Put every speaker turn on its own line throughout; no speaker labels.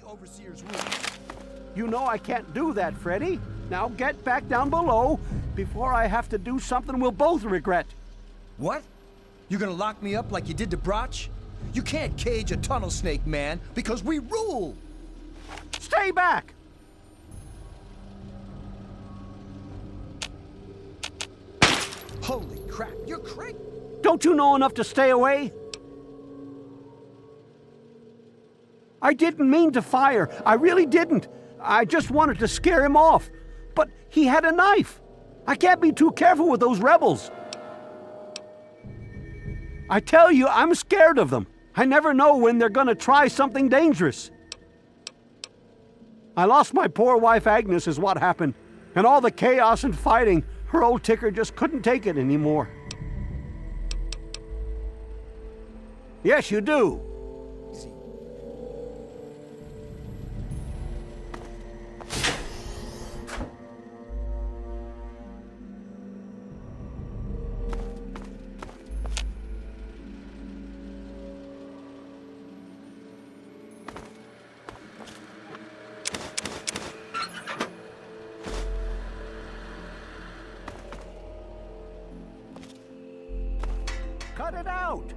Overseer's room.
You know I can't do that, Freddy. Now get back down below before I have to do something we'll both regret.
What? You're gonna lock me up like you did to Broch? You can't cage a tunnel snake, man, because we rule!
Stay back!
Holy crap, you're crazy!
Don't you know enough to stay away? I didn't mean to fire. I really didn't. I just wanted to scare him off. But he had a knife. I can't be too careful with those rebels. I tell you, I'm scared of them. I never know when they're gonna try something dangerous. I lost my poor wife Agnes is what happened. And all the chaos and fighting, her old ticker just couldn't take it anymore. Yes, you do. Cut it out!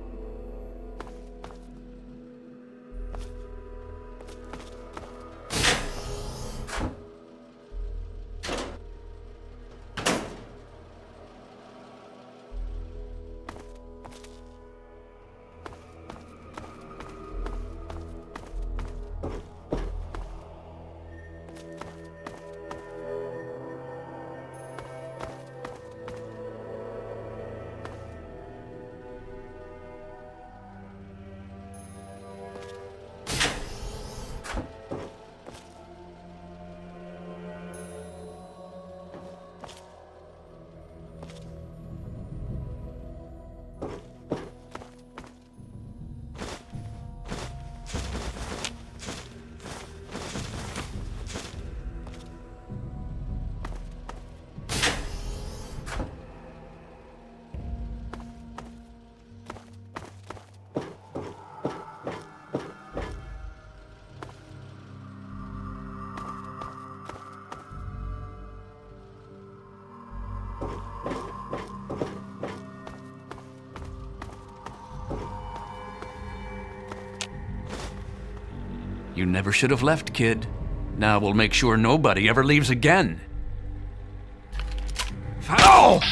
You never should have left, kid. Now we'll make sure nobody ever leaves again. Foul!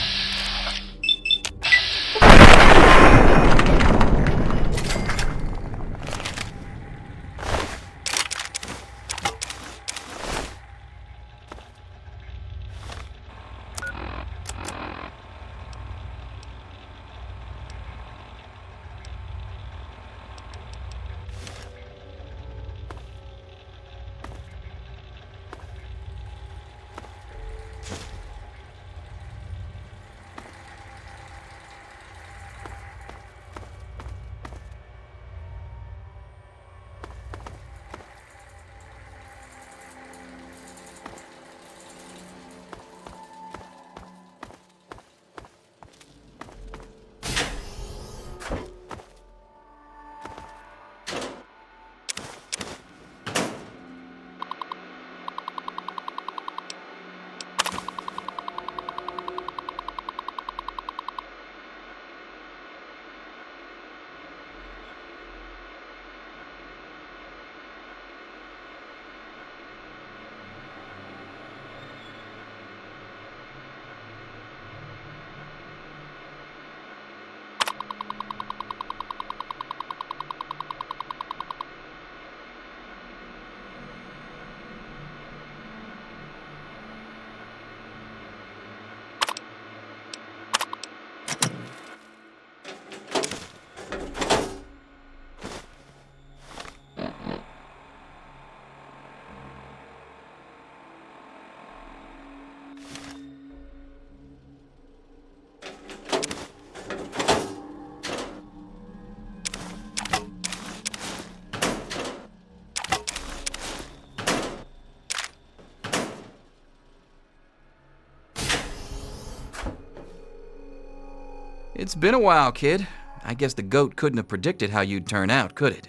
It's been a while, kid. I guess the goat couldn't have predicted how you'd turn out, could it?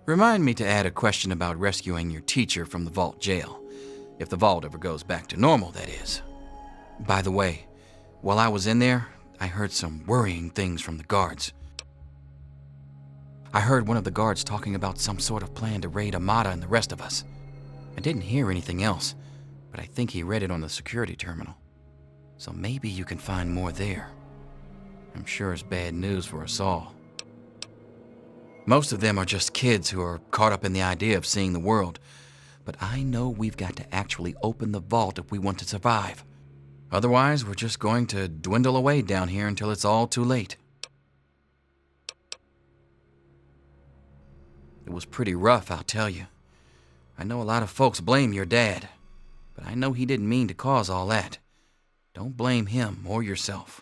Remind me to add a question about rescuing your teacher from the vault jail. If the vault ever goes back to normal, that is. By the way, while I was in there, I heard some worrying things from the guards. I heard one of the guards talking about some sort of plan to raid Amata and the rest of us. I didn't hear anything else, but I think he read it on the security terminal. So maybe you can find more there. I'm sure it's bad news for us all. Most of them are just kids who are caught up in the idea of seeing the world. But I know we've got to actually open the vault if we want to survive. Otherwise, we're just going to dwindle away down here until it's all too late. It was pretty rough, I'll tell you. I know a lot of folks blame your dad, but I know he didn't mean to cause all that. Don't blame him or yourself.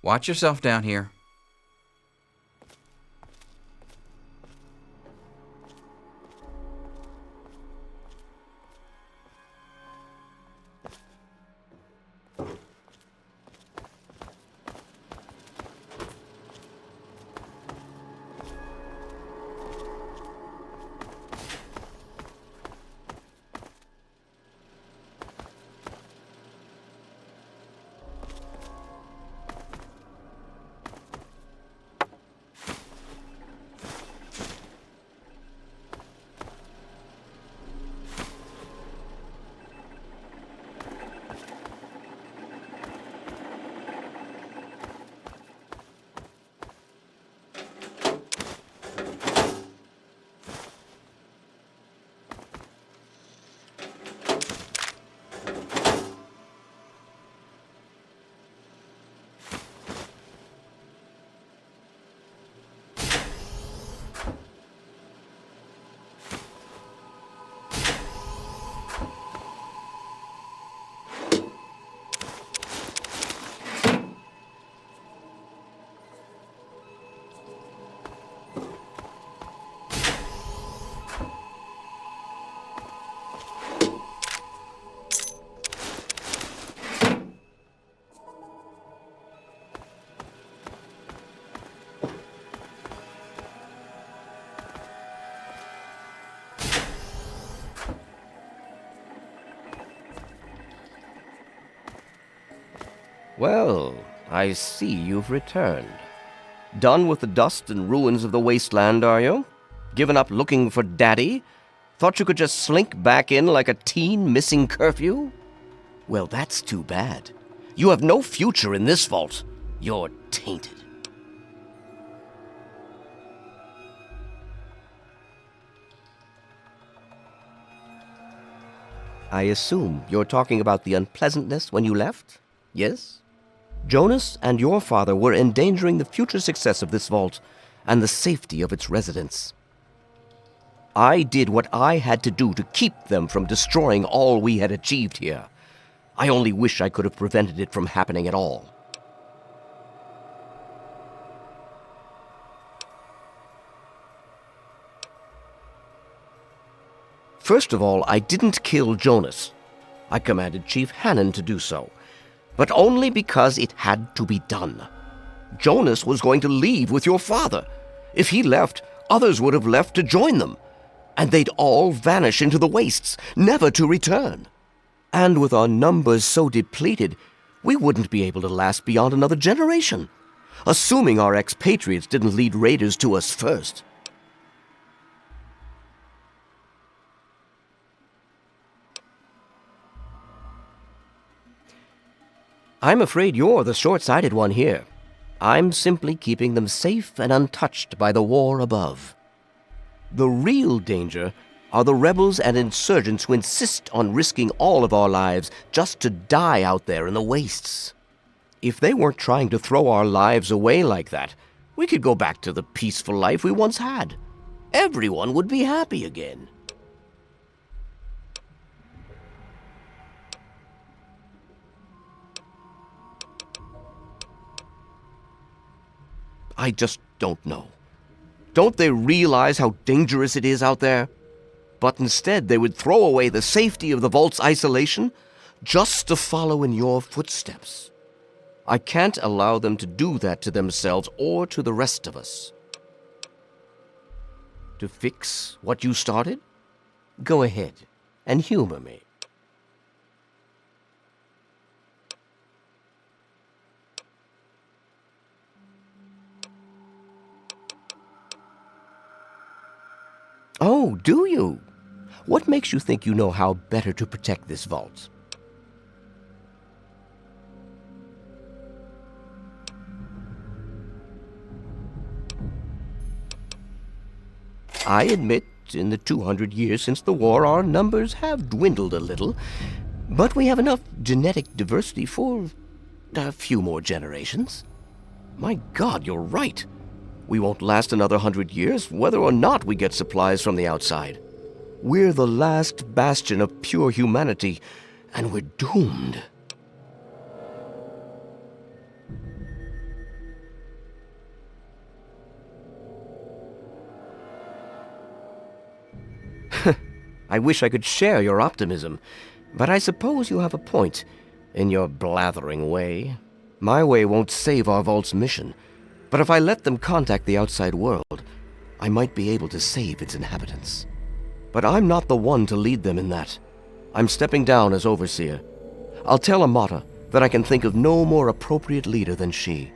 Watch yourself down here.
Well, I see you've returned. Done with the dust and ruins of the wasteland, are you? Given up looking for Daddy? Thought you could just slink back in like a teen missing curfew? Well, that's too bad. You have no future in this vault. You're tainted. I assume you're talking about the unpleasantness when you left? Yes? Jonas and your father were endangering the future success of this vault and the safety of its residents. I did what I had to do to keep them from destroying all we had achieved here. I only wish I could have prevented it from happening at all. First of all, I didn't kill Jonas. I commanded Chief Hannon to do so, but only because it had to be done. Jonas was going to leave with your father. If he left, others would have left to join them, and they'd all vanish into the wastes, never to return. And with our numbers so depleted, we wouldn't be able to last beyond another generation, assuming our expatriates didn't lead raiders to us first. I'm afraid you're the short-sighted one here. I'm simply keeping them safe and untouched by the war above. The real danger are the rebels and insurgents who insist on risking all of our lives just to die out there in the wastes. If they weren't trying to throw our lives away like that, we could go back to the peaceful life we once had. Everyone would be happy again. I just don't know. Don't they realize how dangerous it is out there? But instead they would throw away the safety of the vault's isolation just to follow in your footsteps. I can't allow them to do that to themselves or to the rest of us. To fix what you started? Go ahead and humor me. Oh, do you? What makes you think you know how better to protect this vault? I admit, in the 200 years since the war, our numbers have dwindled a little, but we have enough genetic diversity for a few more generations. My God, you're right. We won't last another 100 years, whether or not we get supplies from the outside. We're the last bastion of pure humanity, and we're doomed. I wish I could share your optimism, but I suppose you have a point in your blathering way. My way won't save our vault's mission, but if I let them contact the outside world, I might be able to save its inhabitants. But I'm not the one to lead them in that. I'm stepping down as overseer. I'll tell Amata that I can think of no more appropriate leader than she.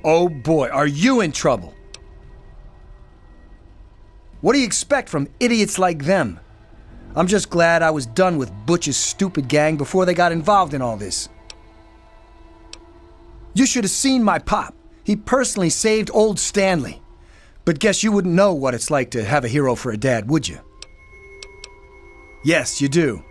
Oh boy, are you in trouble? What do you expect from idiots like them? I'm just glad I was done with Butch's stupid gang before they got involved in all this. You should have seen my pop. He personally saved old Stanley. But guess you wouldn't know what it's like to have a hero for a dad, would you? Yes, you do.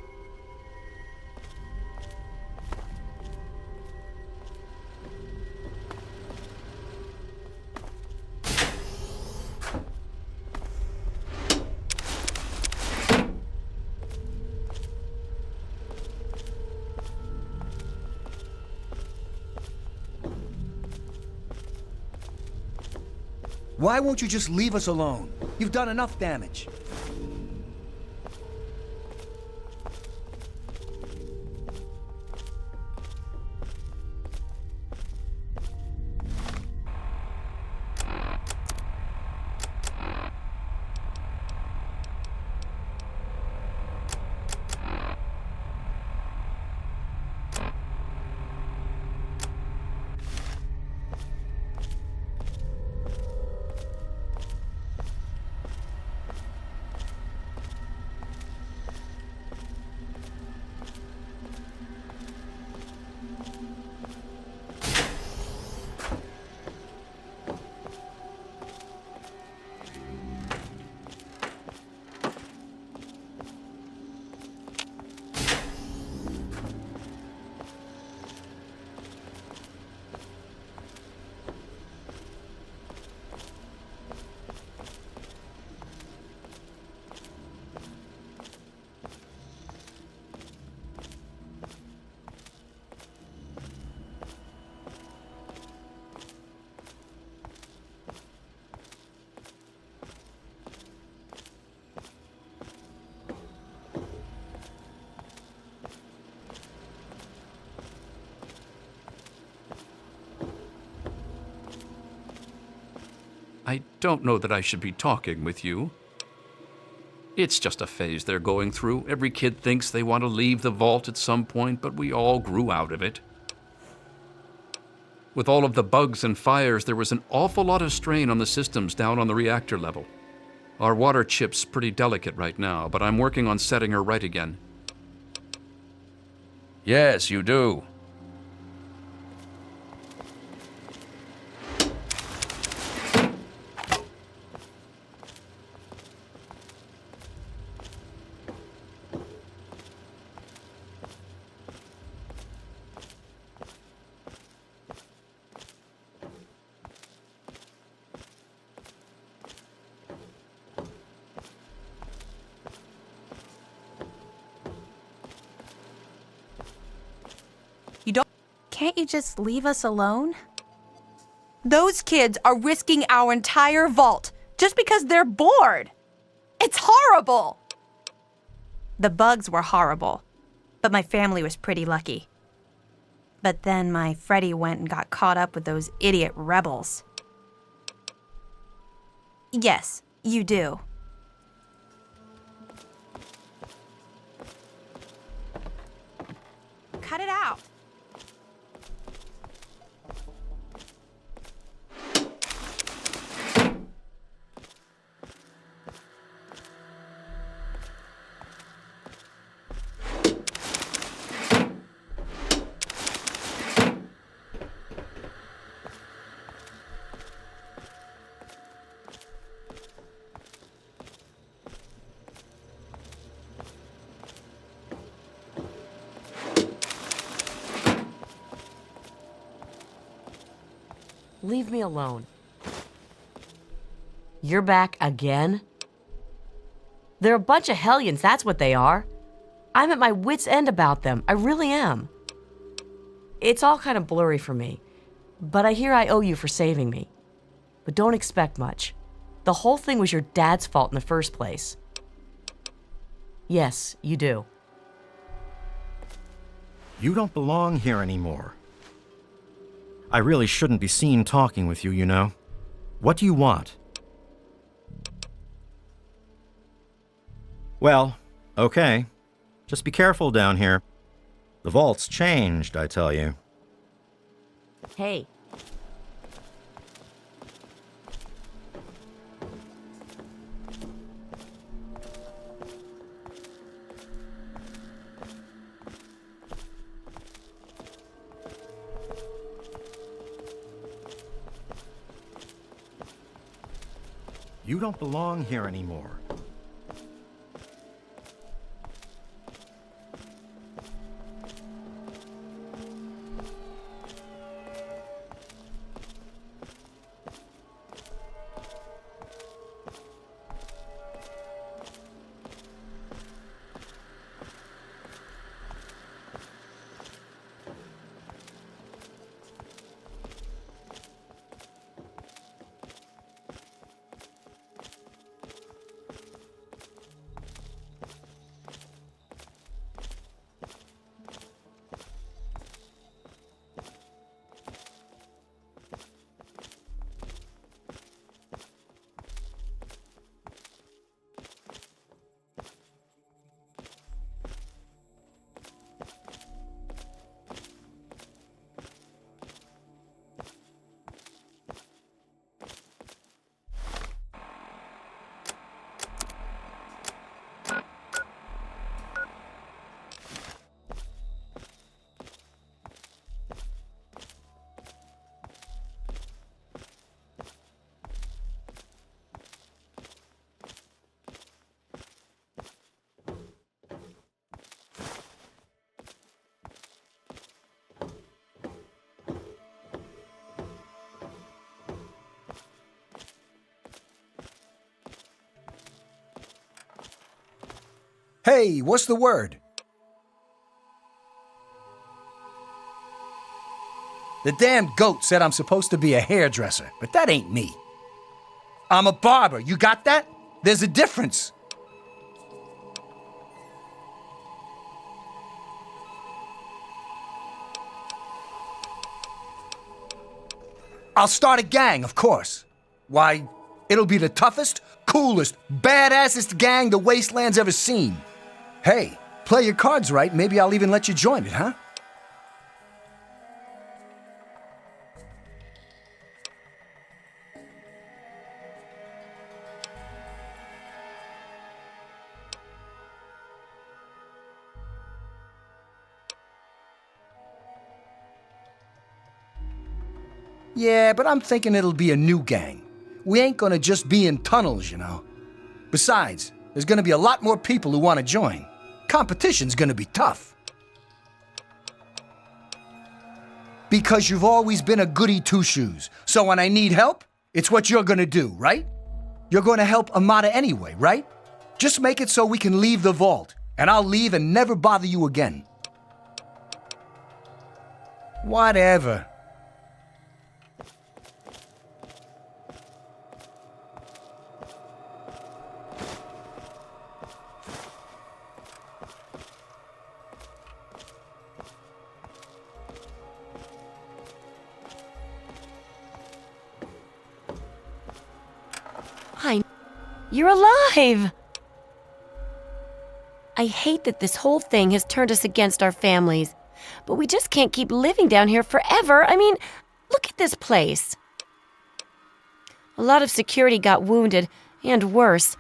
Why won't you just leave us alone? You've done enough damage.
don't know that I should be talking with you. It's just a phase they're going through. Every kid thinks they want to leave the vault at some point, but we all grew out of it. With all of the bugs and fires, there was an awful lot of strain on the systems down on the reactor level. Our water chip's pretty delicate right now, but I'm working on setting her right again. Yes, you do.
Can't you just leave us alone? Those kids are risking our entire vault just because they're bored. It's horrible! The bugs were horrible, but my family was pretty lucky. But then my Freddy went and got caught up with those idiot rebels. Yes, you do. Cut it out.
Leave me alone. You're back again? They're a bunch of hellions, that's what they are. I'm at my wit's end about them. I really am. It's all kind of blurry for me, but I hear I owe you for saving me. But don't expect much. The whole thing was your dad's fault in the first place. Yes, you do.
You don't belong here anymore. I really shouldn't be seen talking with you, you know. What do you want? Well, okay. Just be careful down here. The vault's changed, I tell you.
Hey.
You don't belong here anymore.
Hey, what's the word? The damn goat said I'm supposed to be a hairdresser, but that ain't me. I'm a barber, you got that? There's a difference. I'll start a gang, of course. Why, It'll be the toughest, coolest, badassest gang the Wasteland's ever seen. Hey, play your cards right, maybe I'll even let you join it, huh? Yeah, but I'm thinking it'll be a new gang. We ain't gonna just be in tunnels, you know. Besides, there's gonna be a lot more people who want to join. Competition's gonna be tough. Because you've always been a goody two-shoes. So when I need help, it's what you're gonna do, right? You're gonna help Amada anyway, right? Just make it so we can leave the vault, and I'll leave and never bother you again. Whatever.
You're alive! I hate that this whole thing has turned us against our families, but we just can't keep living down here forever. I mean, look at this place. A lot of security got wounded, and worse.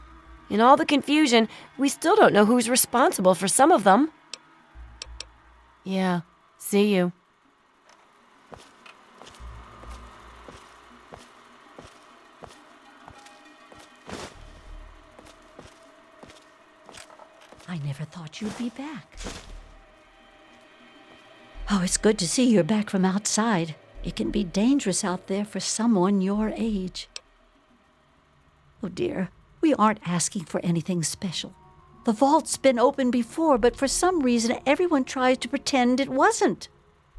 In all the confusion, we still don't know who's responsible for some of them. Yeah, see you.
I never thought you'd be back. Oh, it's good to see you're back from outside. It can be dangerous out there for someone your age. Oh dear, we aren't asking for anything special. The vault's been open before, but for some reason everyone tries to pretend it wasn't.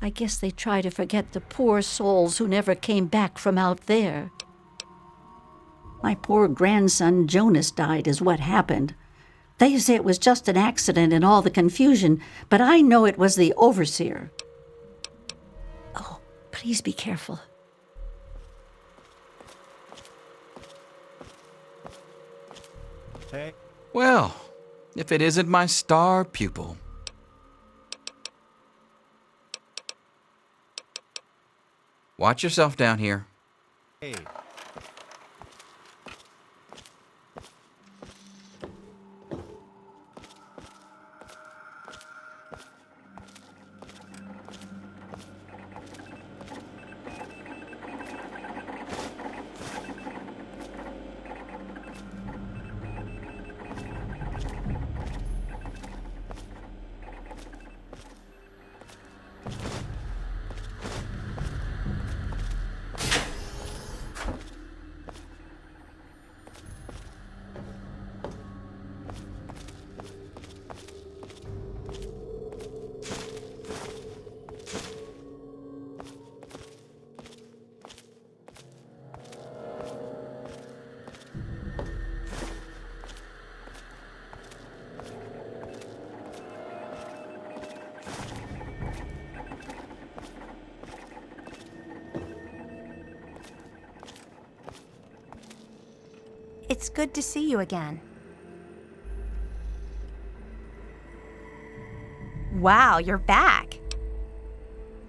I guess they try to forget the poor souls who never came back from out there. My poor grandson Jonas died is what happened. They say it was just an accident in all the confusion, but I know it was the overseer. Oh, please be careful.
Hey.
Well, if it isn't my star pupil. Watch yourself down here.
Hey.
It's good to see you again. Wow, you're back.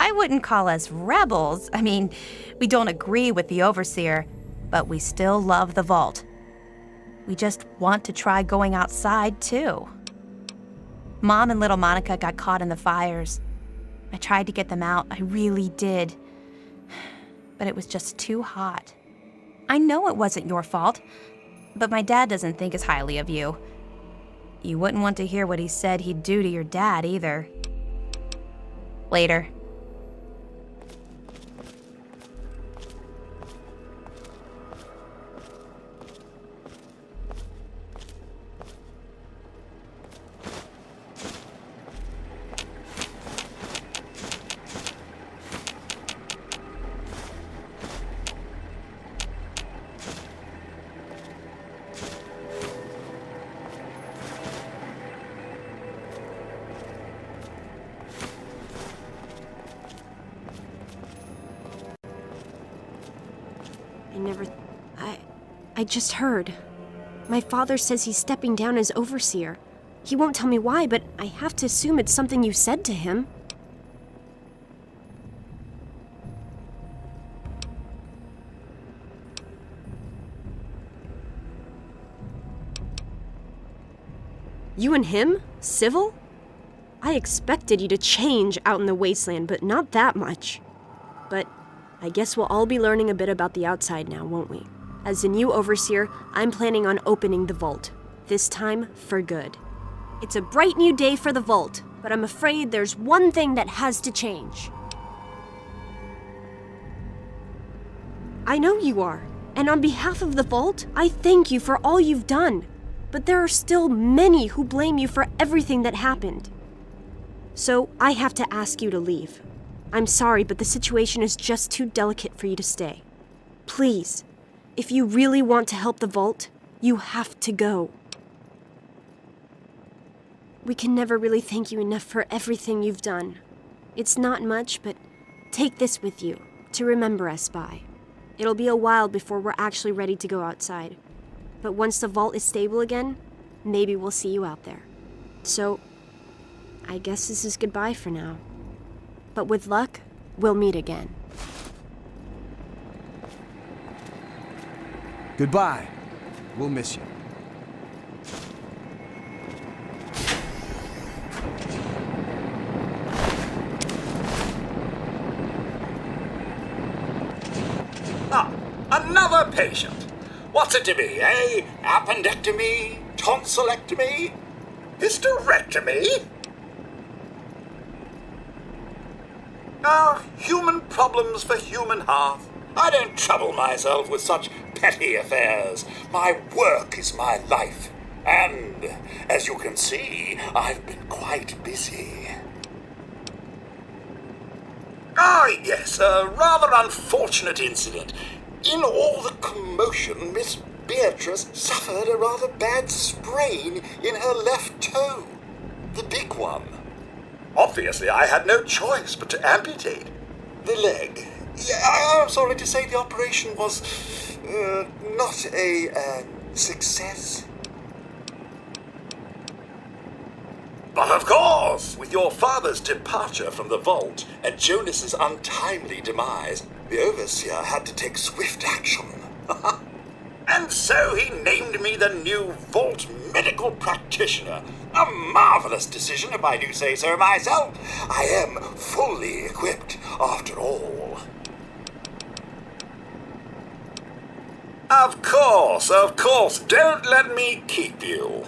I wouldn't call us rebels. I mean, we don't agree with the Overseer, but we still love the vault. We just want to try going outside, too. Mom and little Monica got caught in the fires. I tried to get them out, I really did. But it was just too hot. I know it wasn't your fault, but my dad doesn't think as highly of you. You wouldn't want to hear what he said he'd do to your dad, either. Later.
I just heard. My father says he's stepping down as overseer. He won't tell me why, but I have to assume it's something you said to him. You and him? Civil? I expected you to change out in the wasteland, but not that much. But I guess we'll all be learning a bit about the outside now, won't we? As the new overseer, I'm planning on opening the vault. This time, for good. It's a bright new day for the vault, but I'm afraid there's one thing that has to change. I know you are, and on behalf of the vault, I thank you for all you've done. But there are still many who blame you for everything that happened. So I have to ask you to leave. I'm sorry, but the situation is just too delicate for you to stay. Please, if you really want to help the vault, you have to go. We can never really thank you enough for everything you've done. It's not much, but take this with you to remember us by. It'll be a while before we're actually ready to go outside. But once the vault is stable again, maybe we'll see you out there. So, I guess this is goodbye for now. But with luck, we'll meet again.
Goodbye. We'll miss you.
Ah, another patient. What's it to be, eh? Appendectomy? Tonsillectomy? Hysterectomy? Ah, human problems for human hearth. I don't trouble myself with such petty affairs. My work is my life. And, as you can see, I've been quite busy. Ah, yes, a rather unfortunate incident. In all the commotion, Miss Beatrice suffered a rather bad sprain in her left toe. The big one. Obviously, I had no choice but to amputate the leg. Yeah, I'm sorry to say the operation was not a success. But of course, with your father's departure from the vault and Jonas's untimely demise, the overseer had to take swift action. And so he named me the new vault medical practitioner. A marvelous decision, if I do say so myself. I am fully equipped, after all. Of course. Don't let me keep you.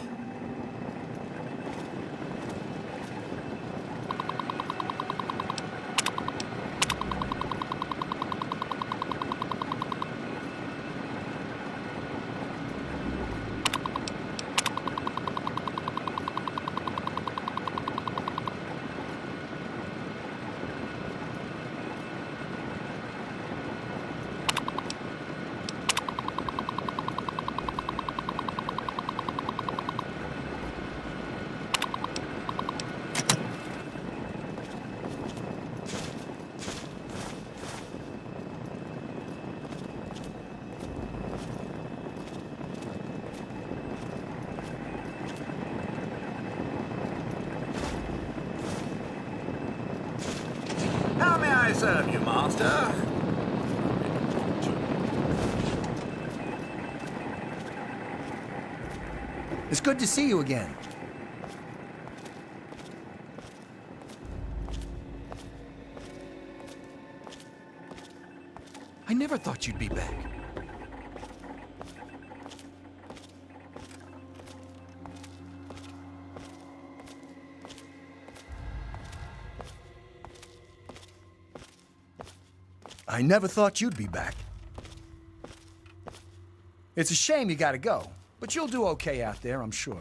How may I serve you, Master?
It's good to see you again.
I never thought you'd be back.
I never thought you'd be back. It's a shame you gotta go, but you'll do okay out there, I'm sure.